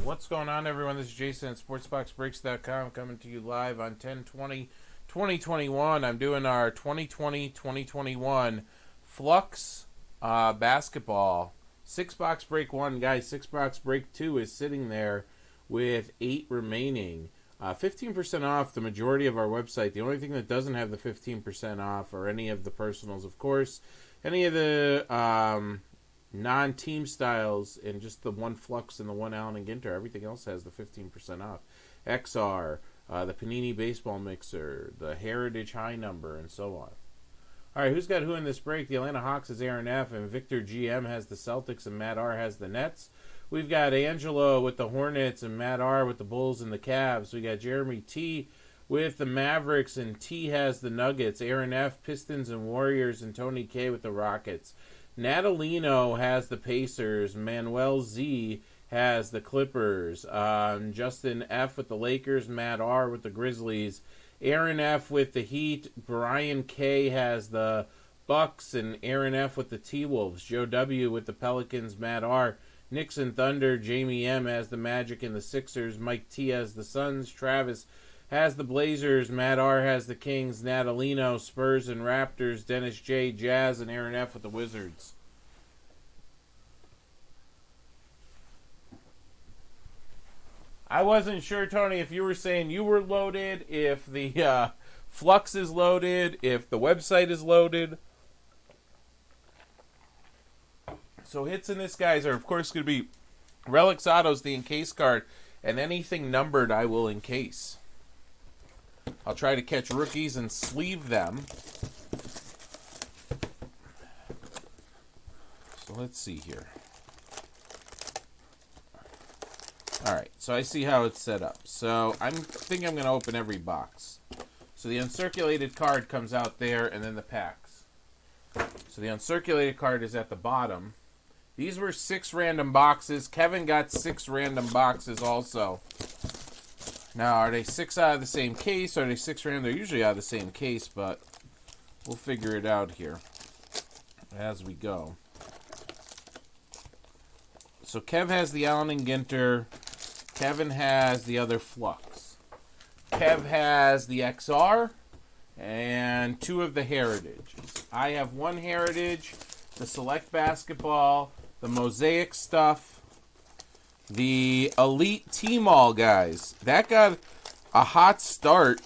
What's going on, everyone? This is Jason at SportsBoxBreaks.com coming to you live on 10/20/2021. I'm doing our 2020-2021 Flux basketball. 6-box break 1, guys. 6-box break 2 is sitting there with 8 remaining. 15% off the majority of our website. The only thing that doesn't have the 15% off are any of the personals, of course. Any of the non-team styles and just the one Flux and the one Allen and Ginter. Everything else has the 15% off. XR, the Panini baseball mixer, the Heritage high number, and so on. All right, who's got who in this break? The Atlanta Hawks is Aaron F. and Victor GM has the Celtics and Matt R. has the Nets. We've got Angelo with the Hornets and Matt R. with the Bulls and the Cavs. We got Jeremy T. with the Mavericks and T has the Nuggets. Aaron F. Pistons and Warriors and Tony K. with the Rockets. Natalino has the Pacers. Manuel Z has the Clippers. Justin F. with the Lakers. Matt R. with the Grizzlies. Aaron F. with the Heat. Brian K. has the Bucks. And Aaron F. with the T-Wolves. Joe W. with the Pelicans. Matt R. Knicks and Thunder. Jamie M. has the Magic and the Sixers. Mike T. has the Suns. Travis has the Blazers. Matt R. has the Kings. Natalino, Spurs and Raptors. Dennis J. Jazz, and Aaron F. with the Wizards. I wasn't sure, Tony, if you were saying you were loaded, if the Flux is loaded, if the website is loaded. So hits in this, guys, are, of course, going to be Relics Autos, the encase card, and anything numbered I will encase. I'll try to catch rookies and sleeve them. So let's see here. Alright, so I see how it's set up. So I think I'm going to open every box. So the uncirculated card comes out there, and then the packs. So the uncirculated card is at the bottom. These were 6 random boxes. Kevin got 6 random boxes also. Now, are they 6 out of the same case? Are they 6 random? They're usually out of the same case, but we'll figure it out here as we go. So Kev has the Allen and Ginter. Kevin has the other Flux. Kev has the XR and 2 of the Heritage. I have 1 Heritage, the Select Basketball, the Mosaic stuff, the Elite T-Mall, guys. That got a hot start.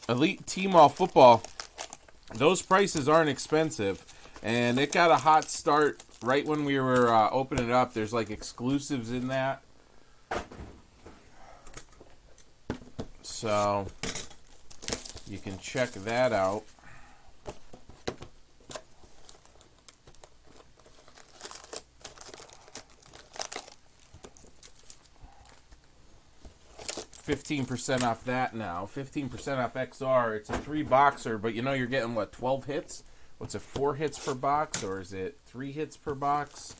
Elite T-Mall football. Those prices aren't expensive. And it got a hot start right when we were opening it up. There's like exclusives in that. So you can check that out. $15% off that now. 15% off XR. It's a 3-boxer, but you know you're getting, what, 12 hits? What's it, 4 hits per box, or is it 3 hits per box?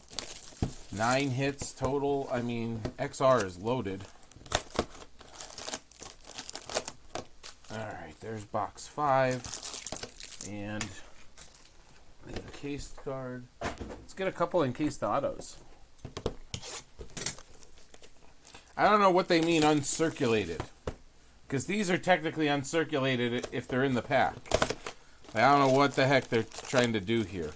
9 hits total. I mean, XR is loaded. Alright, there's box 5. And the encased card. Let's get a couple encased autos. I don't know what they mean uncirculated, because these are technically uncirculated if they're in the pack. I don't know what the heck they're trying to do here.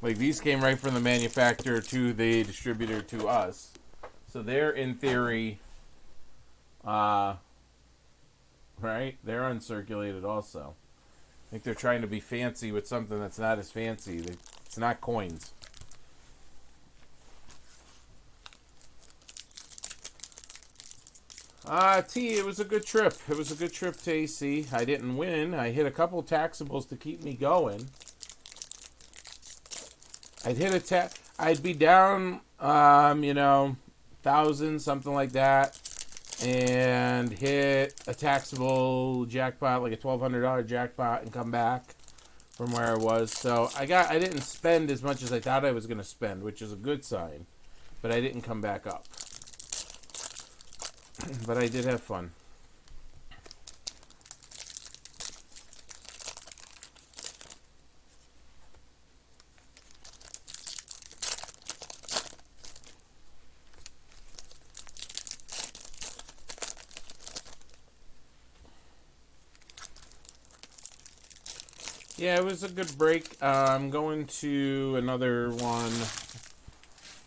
Like, these came right from the manufacturer to the distributor to us. So they're, in theory, right? They're uncirculated also. I think they're trying to be fancy with something that's not as fancy. It's not coins. T, it was a good trip. It was a good trip to AC. I didn't win. I hit a couple taxables to keep me going. I'd be down, 1,000, something like that, and hit a taxable jackpot, like a $1,200 jackpot, and come back from where I was. So I didn't spend as much as I thought I was going to spend, which is a good sign, but I didn't come back up. But I did have fun. Yeah, it was a good break. I'm going to another one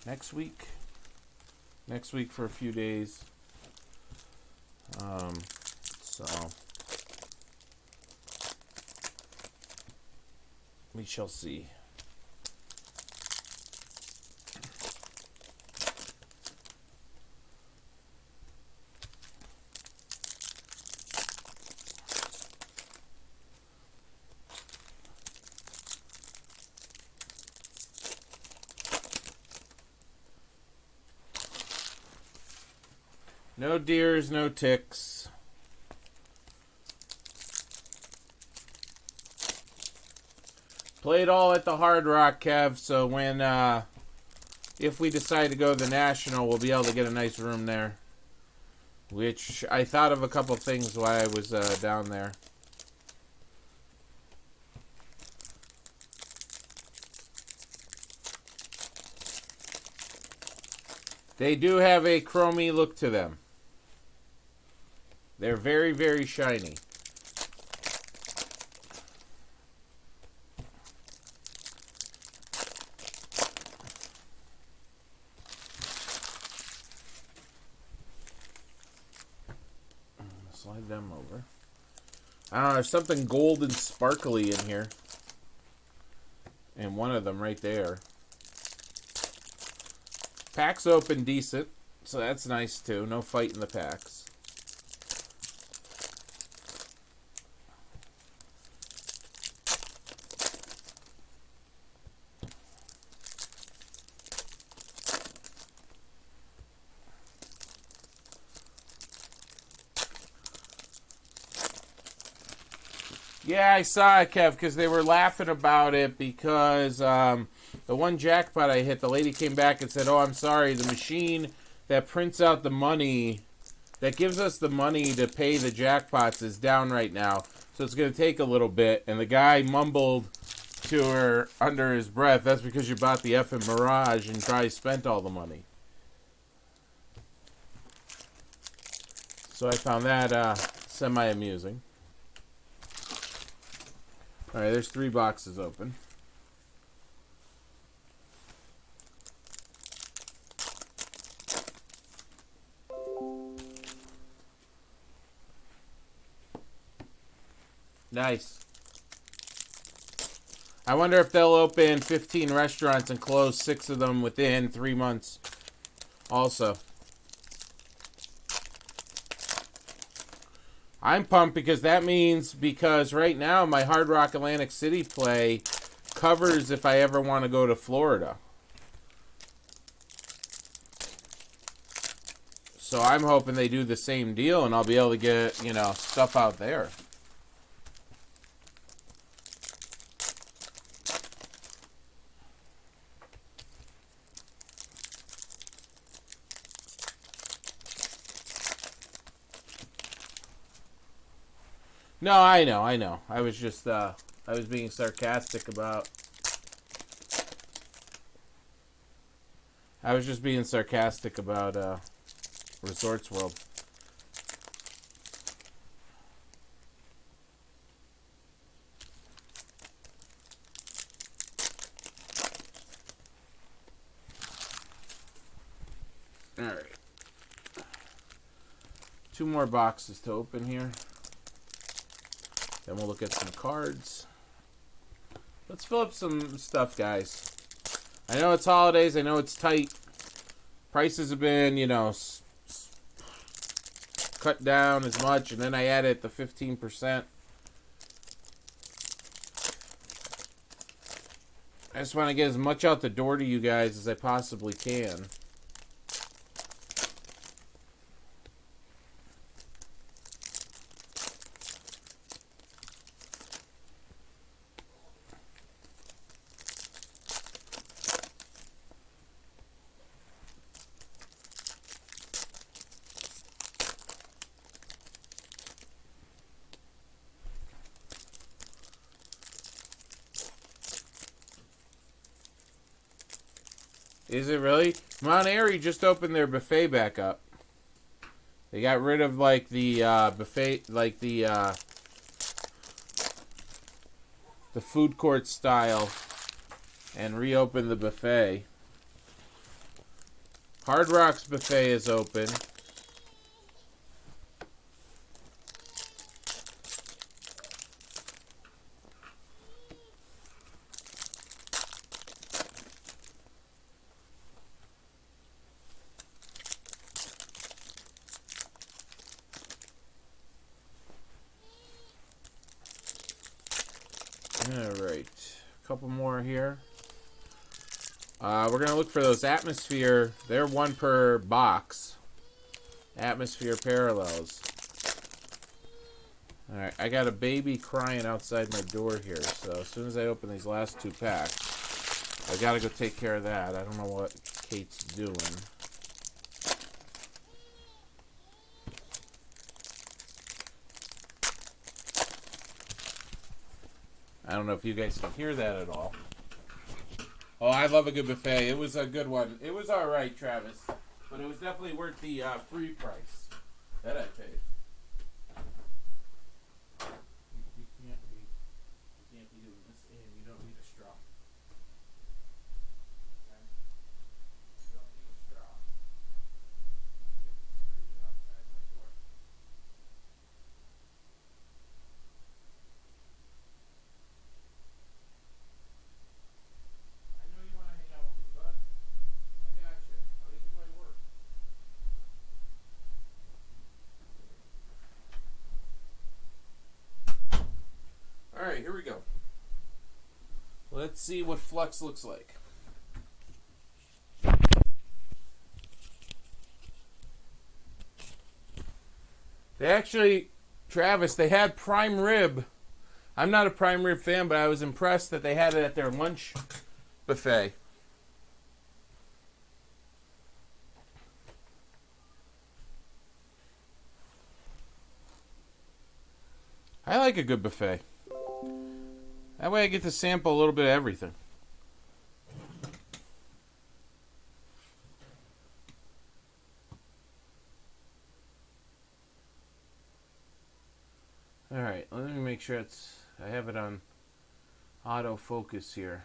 next week. Next week for a few days. So we shall see. No deers, no ticks. Played all at the Hard Rock, Kev, so when, if we decide to go to the National, we'll be able to get a nice room there. Which, I thought of a couple things while I was down there. They do have a chromey look to them. They're very, very shiny. Slide them over. I don't know, there's something gold and sparkly in here. And one of them right there. Packs open decent, so that's nice too. No fight in the packs. Yeah, I saw it, Kev, because they were laughing about it because the one jackpot I hit, the lady came back and said, "Oh, I'm sorry, the machine that prints out the money, that gives us the money to pay the jackpots is down right now, so it's going to take a little bit." And the guy mumbled to her under his breath, "That's because you bought the effing Mirage and probably spent all the money." So I found that semi-amusing. Alright, there's 3 boxes open. Nice. I wonder if they'll open 15 restaurants and close 6 of them within 3 months. Also. I'm pumped because that means, because right now my Hard Rock Atlantic City play covers if I ever want to go to Florida. So I'm hoping they do the same deal and I'll be able to get, stuff out there. No, I know. I was just, I was being sarcastic about... Resorts World. Alright. 2 more boxes to open here. Then we'll look at some cards. Let's fill up some stuff, guys. I know it's holidays. I know it's tight. Prices have been, cut down as much. And then I added the 15%. I just want to get as much out the door to you guys as I possibly can. Is it really? Mount Airy just opened their buffet back up. They got rid of the buffet, the food court style and reopen the buffet. Hard Rock's buffet is open. Alright, a couple more here. We're going to look for those Atmosphere. They're one per box. Atmosphere Parallels. Alright, I got a baby crying outside my door here, so as soon as I open these last two packs, I got to go take care of that. I don't know what Kate's doing. I don't know if you guys can hear that at all. Oh, I love a good buffet. It was a good one. It was all right, Travis, but it was definitely worth the free price that I paid. You can't be doing this, and you don't need a straw. Okay? You don't need a straw. You have to screw it outside my door. I know you want to hang out with me, bud. I got you. Let me do my work. All right, here we go. Let's see what Flux looks like. They actually, Travis, they had prime rib. I'm not a prime rib fan, but I was impressed that they had it at their lunch buffet. I like a good buffet. That way I get to sample a little bit of everything. Alright, let me make sure I have it on autofocus here.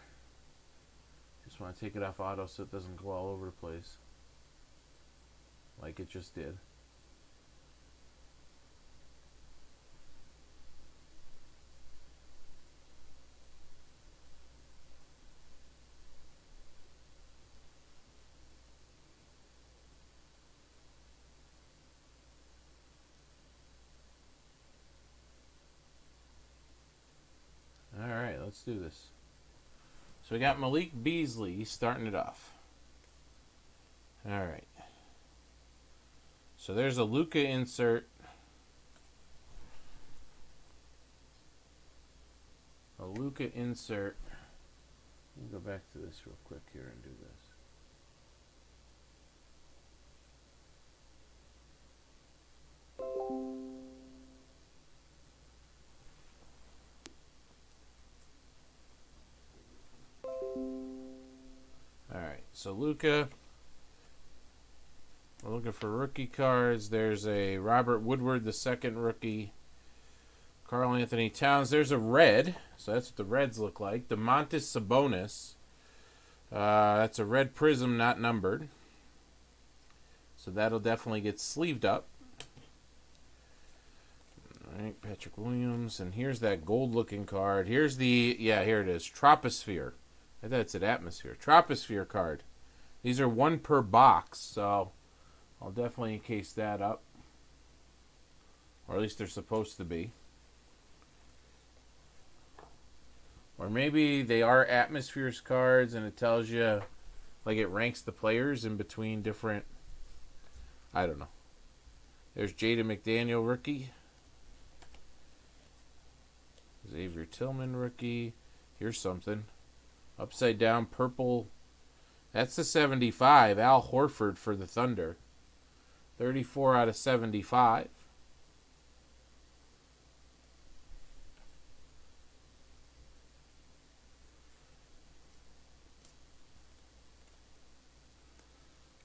Just want to take it off auto so it doesn't go all over the place. Like it just did. Alright, let's do this. So we got Malik Beasley starting it off. Alright. So there's a Luka insert. A Luka insert. Let me go back to this real quick here and do this. Alright, so Luka. We're looking for rookie cards. There's a Robert Woodward, the second rookie. Karl Anthony Towns. There's a red. So that's what the reds look like. Domantas Sabonis. That's a red prism, not numbered. So that'll definitely get sleeved up. Alright, Patrick Williams. And here's that gold-looking card. Here's the, here it is. Troposphere. I thought it said Atmosphere. Troposphere card. These are one per box, so I'll definitely encase that up. Or at least they're supposed to be. Or maybe they are Atmospheres cards and it tells you, like it ranks the players in between different, I don't know. There's Jaden McDaniel, rookie. Xavier Tillman, rookie. Here's something. Upside down purple. That's the 75. Al Horford for the Thunder. 34 out of 75.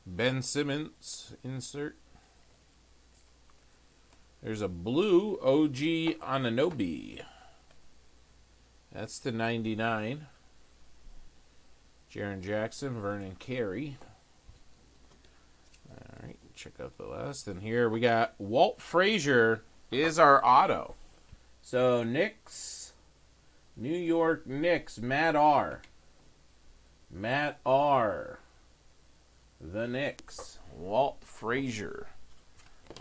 Ben Simmons insert. There's a blue OG Anunoby. That's the 99. Jaren Jackson, Vernon Carey. All right, check out the last. And here we got Walt Frazier is our auto. So Knicks, New York Knicks, Matt R. Matt R. The Knicks, Walt Frazier,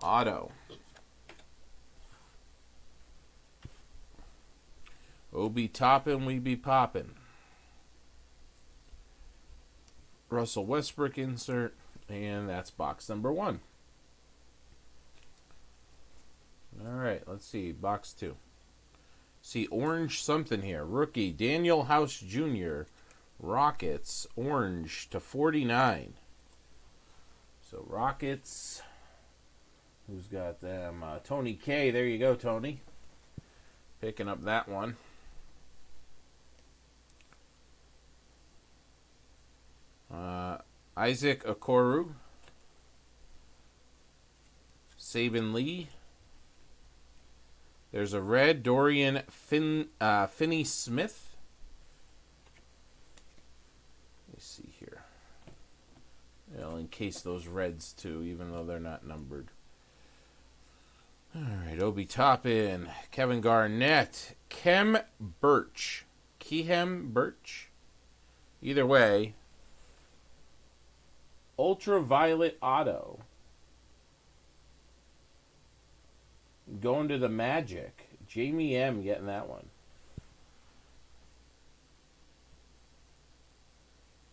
auto. We'll be toppin', we be poppin'. Russell Westbrook insert, and that's box number 1. All right, let's see, box 2. See orange something here. Rookie Daniel House Jr. Rockets, orange /49. So Rockets, who's got them? Tony K. There you go, Tony. Picking up that one. Isaac Okoro. Saban Lee. There's a red, Dorian Finney-Smith. Let me see here. I'll encase those reds too, even though they're not numbered. All right, Obi Toppin, Kevin Garnett, Khem Birch. Either way, Ultraviolet Auto. Going to the Magic. Jamie M. getting that one.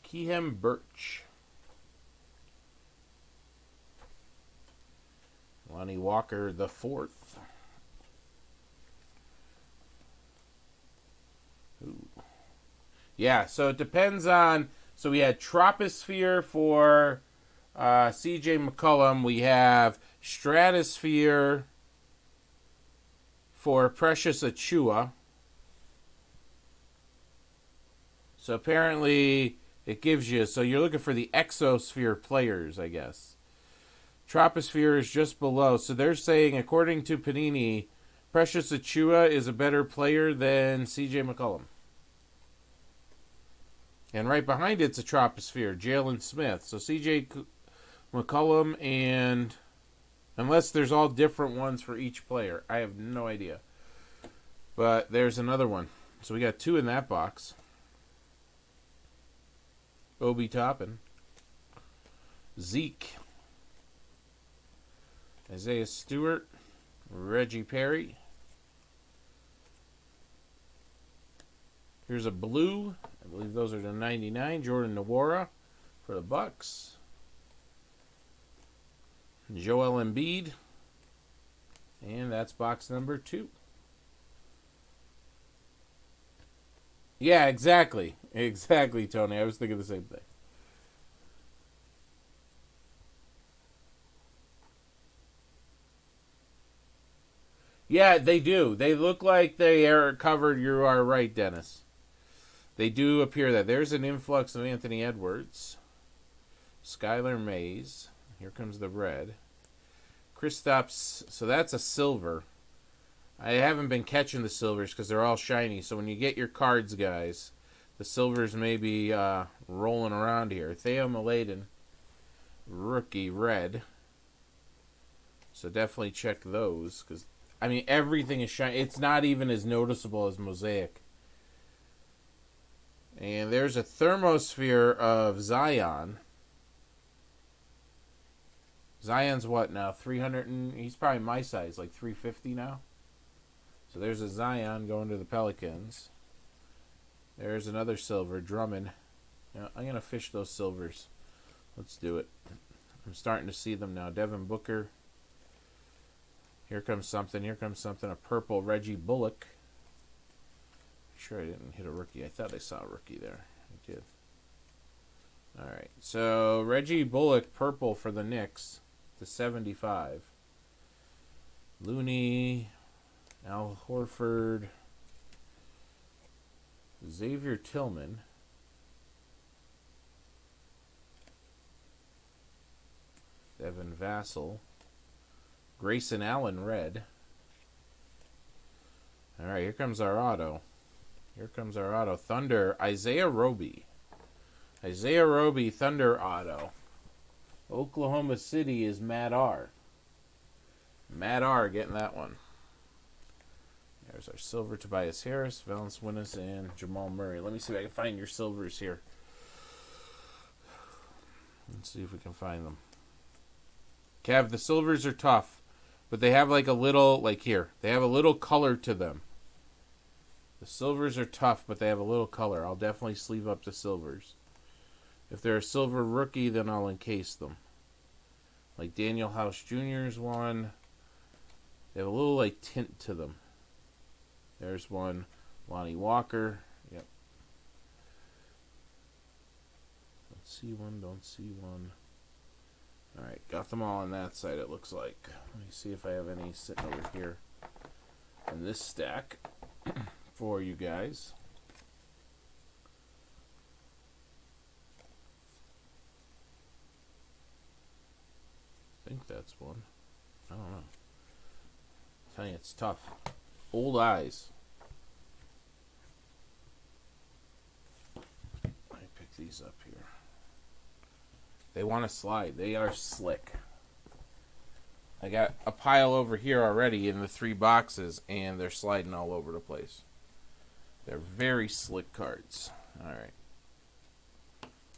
Khem Birch. Lonnie Walker the 4th. Ooh. Yeah, so it depends on... So we had Troposphere for C.J. McCollum. We have Stratosphere for Precious Achua. So apparently it gives you... So you're looking for the Exosphere players, I guess. Troposphere is just below. So they're saying, according to Panini, Precious Achua is a better player than C.J. McCollum. And right behind it's a Troposphere, Jalen Smith. So C.J. McCollum and... Unless there's all different ones for each player. I have no idea. But there's another one. So we got 2 in that box. Obi Toppin. Zeke. Isaiah Stewart. Reggie Perry. Here's a blue. I believe those are the 99. Jordan Nwora for the Bucks. Joel Embiid. And that's box number 2. Yeah, exactly. Exactly, Tony. I was thinking the same thing. Yeah, they do. They look like they are covered. You are right, Dennis. They do appear that. There's an influx of Anthony Edwards. Skylar Mays. Here comes the red. Kristaps. So that's a silver. I haven't been catching the silvers because they're all shiny. So when you get your cards, guys, the silvers may be rolling around here. Theo Maledon. Rookie red. So definitely check those. Because, I mean, everything is shiny. It's not even as noticeable as Mosaic. And there's a thermosphere of Zion. Zion's what now? 300 and... He's probably my size, like 350 now. So there's a Zion going to the Pelicans. There's another silver, Drummond. You know, I'm going to fish those silvers. Let's do it. I'm starting to see them now. Devin Booker. Here comes something. Here comes something. A purple Reggie Bullock. Sure I didn't hit a rookie. I thought I saw a rookie there. I did. All right. So Reggie Bullock, purple for the Knicks /75. Looney, Al Horford, Xavier Tillman, Devin Vassell, Grayson Allen, red. All right, here comes our auto. Here comes our auto. Thunder, Isaiah Roby. Isaiah Roby, Thunder auto. Oklahoma City is Matt R. Matt R getting that one. There's our silver, Tobias Harris, Valanciunas, and Jamal Murray. Let me see if I can find your silvers here. Let's see if we can find them. Kev, the silvers are tough, but they have like a little, like here, they have a little color to them. The silvers are tough, but they have a little color. I'll definitely sleeve up the silvers. If they're a silver rookie, then I'll encase them. Like Daniel House Jr.'s one. They have a little like tint to them. There's one. Lonnie Walker. Yep. Don't see one. Don't see one. Alright, got them all on that side, it looks like. Let me see if I have any sitting over here in this stack for you guys. I think that's one. I don't know. I'm telling you, it's tough. Old eyes. Let me pick these up here. They want to slide. They are slick. I got a pile over here already in the 3 boxes, and they're sliding all over the place. They're very slick cards. All right.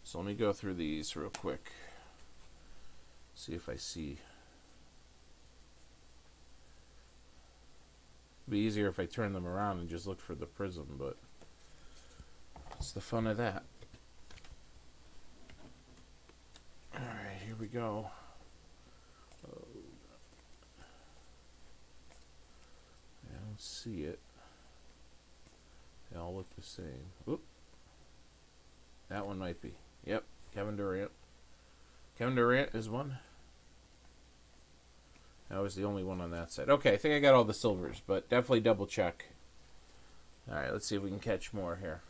So let me go through these real quick. See if I see. It'd be easier if I turn them around and just look for the prism, but what's the fun of that? Alright, here we go. Oh, I don't see it. They all look the same. Oop. That one might be. Yep, Kevin Durant. Kevin Durant is one. That was the only one on that side. Okay, I think I got all the silvers, but definitely double check. Alright, let's see if we can catch more here.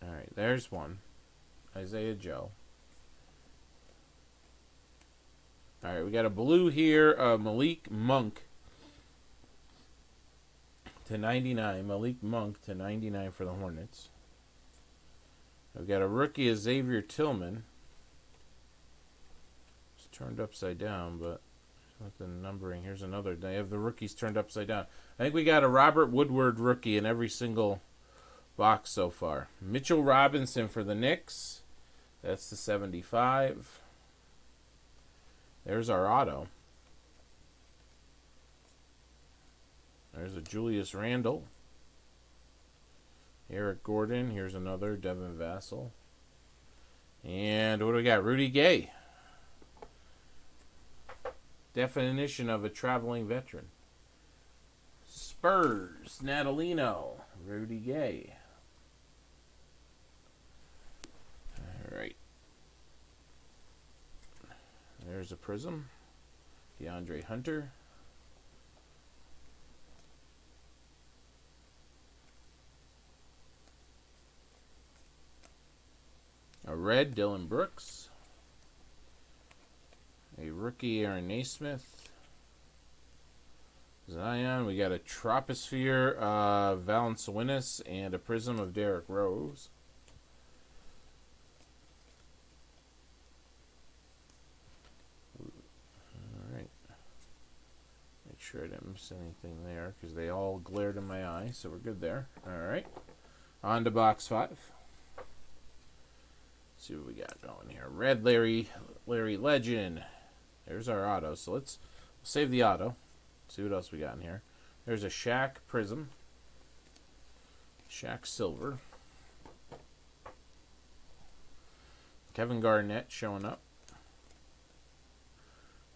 Alright, there's one. Isaiah Joe. Alright, we got a blue here, Malik Monk to 99. Malik Monk to 99 for the Hornets. We've got a rookie of Xavier Tillman. It's turned upside down, but not the numbering. Here's another. They have the rookies turned upside down. I think we got a Robert Woodward rookie in every single box so far. Mitchell Robinson for the Knicks. That's the 75. There's our auto. There's a Julius Randle. Eric Gordon. Here's another Devin Vassell. And what do we got? Rudy Gay. Definition of a traveling veteran. Spurs. Natalino. Rudy Gay. All right. There's a prism. DeAndre Hunter. A red, Dylan Brooks. A rookie, Aaron Naismith. Zion. We got a troposphere, Valanciunas, and a prism of Derrick Rose. Alright. Make sure I didn't miss anything there, because they all glared in my eye, so we're good there. Alright. On to box 5. See what we got going here. Red Larry Legend. There's our auto. So let's save the auto. See what else we got in here. There's a Shaq Prism. Shaq Silver. Kevin Garnett showing up.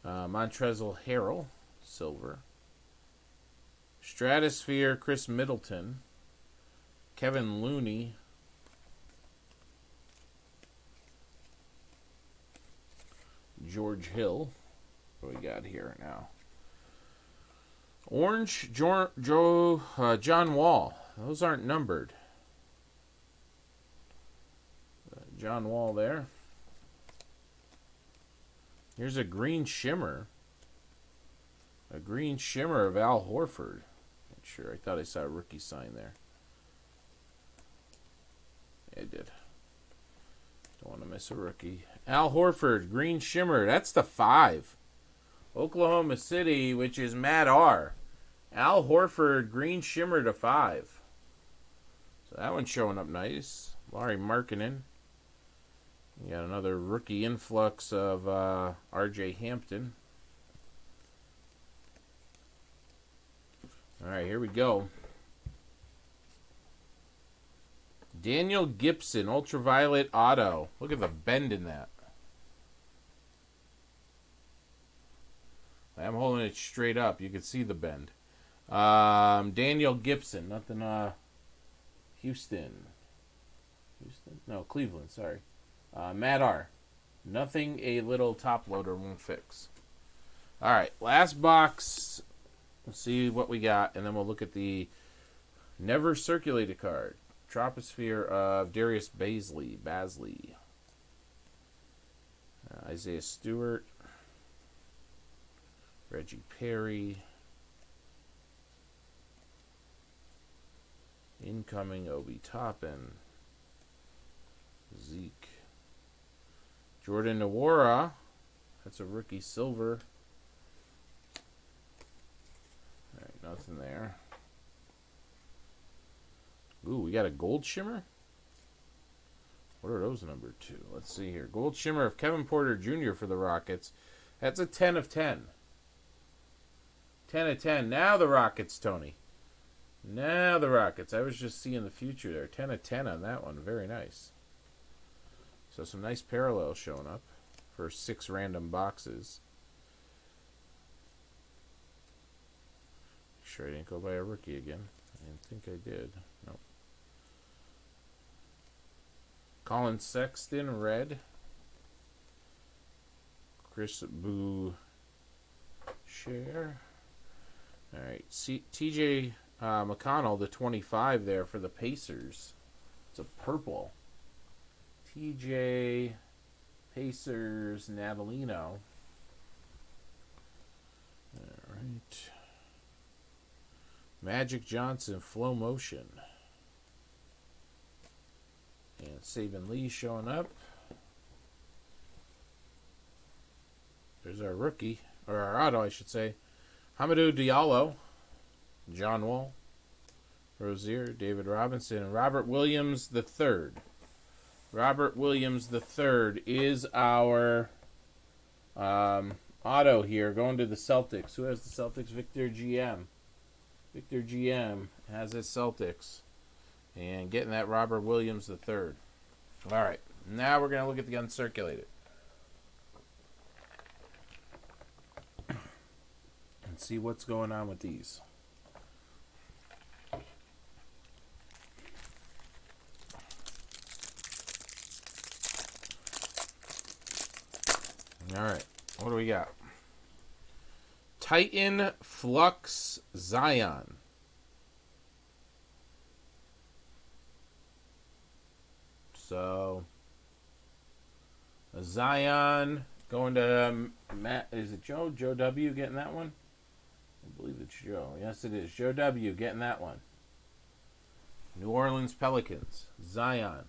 Montrezl Harrell Silver. Stratosphere Chris Middleton. Kevin Looney. George Hill. What do we got here now? Orange John Wall. Those aren't numbered. John Wall there. Here's a green shimmer. A green shimmer of Al Horford. Not sure. I thought I saw a rookie sign there. Yeah, I did. Don't want to miss a rookie. Al Horford, green shimmer. That's the 5. Oklahoma City, which is Matt R. Al Horford, green shimmer to 5. So that one's showing up nice. Larry Markkinen. You got another rookie influx of R.J. Hampton. All right, here we go. Daniel Gibson, ultraviolet auto. Look at the bend in that. I'm holding it straight up. You can see the bend. Daniel Gibson, nothing. Houston. No, Cleveland. Sorry. Matt R. Nothing a little top loader won't fix. All right, last box. Let's see what we got, and then we'll look at the never circulated card. Troposphere of Darius Bazley. Isaiah Stewart. Reggie Perry. Incoming Obi Toppin. Zeke. Jordan Nwora. That's a rookie silver. Alright, nothing there. Ooh, we got a gold shimmer? What are those number 2? Let's see here. Gold shimmer of Kevin Porter Jr. for the Rockets. That's a 10 of 10. 10 of 10. Now the Rockets, Tony. Now the Rockets. I was just seeing the future there. 10 of 10 on that one. Very nice. So some nice parallels showing up for 6 random boxes. Make sure I didn't go by a rookie again. I didn't think I did. Nope. Colin Sexton, red. Chris Boucher. All right. TJ McConnell, the 25 there for the Pacers. It's a purple. TJ Pacers Natalino. All right. Magic Johnson, Flow Motion. And Saban Lee showing up. There's our rookie, or our auto, I should say. Hamidou Diallo, John Wall, Rozier, David Robinson, and Robert Williams III. Robert Williams III is our auto here, going to the Celtics. Who has the Celtics? Victor GM. Victor GM has his Celtics. And getting that Robert Williams III. All right, now we're going to look at the uncirculated. And see what's going on with these. All right, what do we got? Titan Flux Zion. So, a Zion going to Matt. Is it Joe? Joe W. getting that one? I believe it's Joe. Yes, it is. Joe W. getting that one. New Orleans Pelicans. Zion.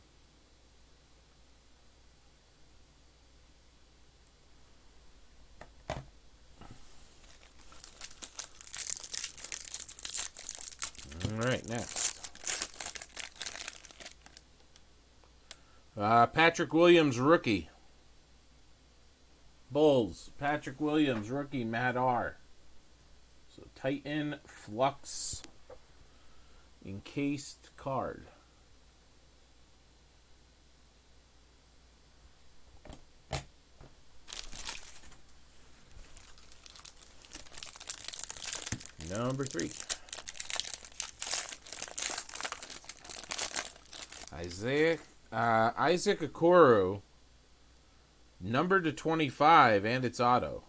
All right, next. Patrick Williams, rookie. Bulls. Patrick Williams, rookie. Matt R. So Titan Flux encased card. Number 3. Isaac Okoro, numbered to 25, and it's auto.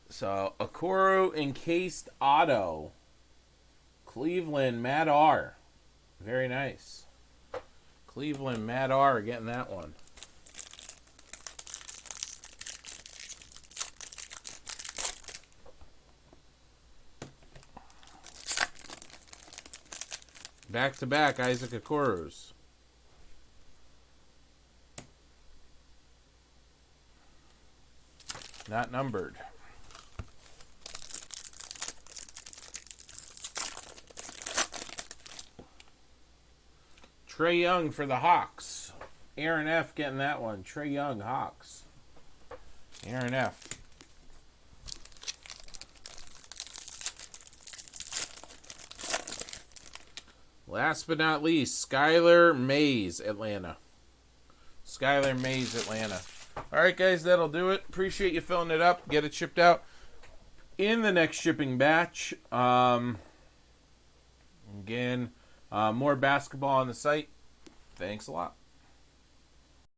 So, Okoro encased auto. Cleveland, Matt R. Very nice. Cleveland, Matt R. getting that one. Back-to-back, Isaac Okoro's. Not numbered. Trae Young for the Hawks. Aaron F. getting that one. Trae Young, Hawks. Aaron F. Last but not least, Skylar Mays, Atlanta. Skylar Mays, Atlanta. All right, guys, that'll do it. Appreciate you filling it up. Get it shipped out in the next shipping batch. Again, more basketball on the site. Thanks a lot.